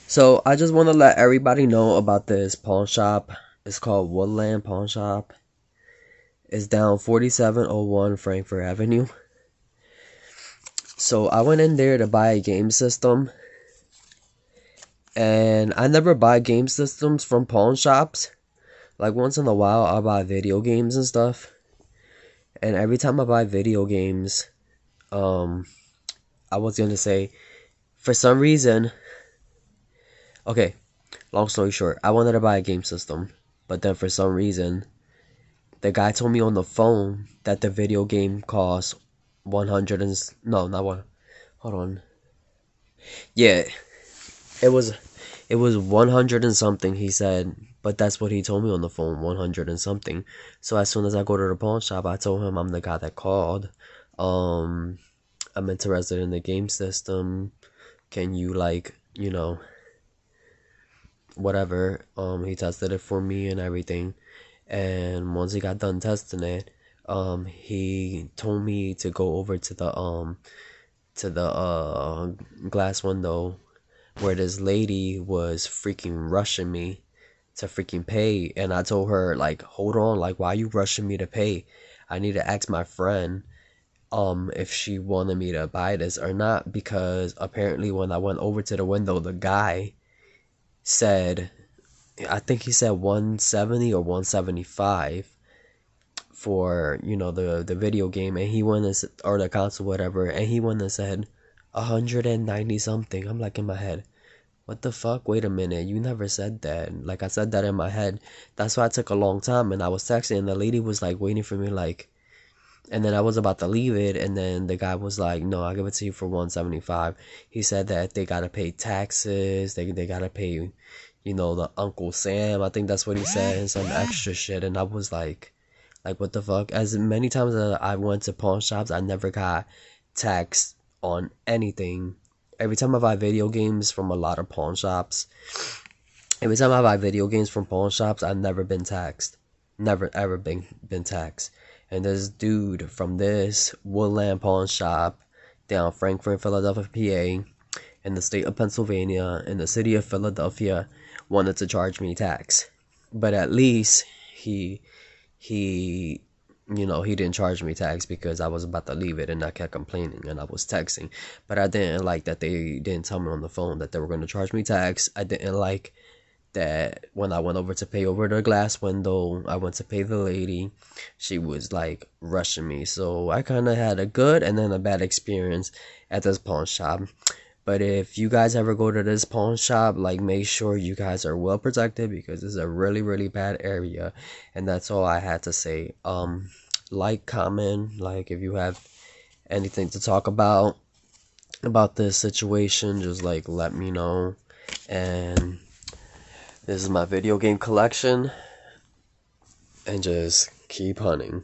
So I just want to let everybody know about this pawn shop. It's called Woodland Pawn Shop. It's down 4701 Frankfurt Avenue. So I went in there to buy a game system. And I never buy game systems from pawn shops. Like once in a while I buy video games and stuff. And every time I buy video games, I was gonna say, for some reason, okay, long story short, I wanted to buy a game system. But then for some reason, the guy told me on the phone that the video game costs 100 and no, not one. Hold on. Yeah, it was 100 and something, he said, but that's what he told me on the phone, 100 and something. So as soon as I go to the pawn shop, I told him I'm the guy that called. I'm interested in the game system. Can you, like, whatever. He tested it for me and everything. And once he got done testing it, he told me to go over to the glass window where this lady was freaking rushing me to freaking pay. And I told her, like, hold on, like, why are you rushing me to pay? I need to ask my friend if she wanted me to buy this or not, because apparently when I went over to the window, the guy said, I think he said 170 or 175 for, the video game, and he went and or the console, whatever, and he went and said 190 something. I'm like, in my head, what the fuck? Wait a minute, you never said that. Like, I said that in my head. That's why it took a long time, and I was texting, and the lady was like waiting for me, like, and then I was about to leave it, and then the guy was like, no, I'll give it to you for 175. He said that they gotta pay taxes, they gotta pay, the Uncle Sam, I think that's what he said, and some extra shit. And I was like, what the fuck? As many times as I went to pawn shops, I never got taxed on anything. Every time I buy video games from a lot of pawn shops, I've never been taxed. Never ever been taxed. And this dude from this Woodland Pawn Shop down Frankfurt, Philadelphia, PA, in the state of Pennsylvania, in the city of Philadelphia, wanted to charge me tax. But at least he he didn't charge me tax, because I was about to leave it and I kept complaining and I was texting. But I didn't like that they didn't tell me on the phone that they were going to charge me tax. I didn't like that when I went over to pay over the glass window, I went to pay the lady, she was like rushing me. So I kind of had a good and then a bad experience at this pawn shop. But if you guys ever go to this pawn shop, like, make sure you guys are well protected, because this is a really, really bad area. And that's all I had to say. Like, comment, like, if you have anything to talk about this situation, just like let me know. And this is my video game collection, and just keep hunting.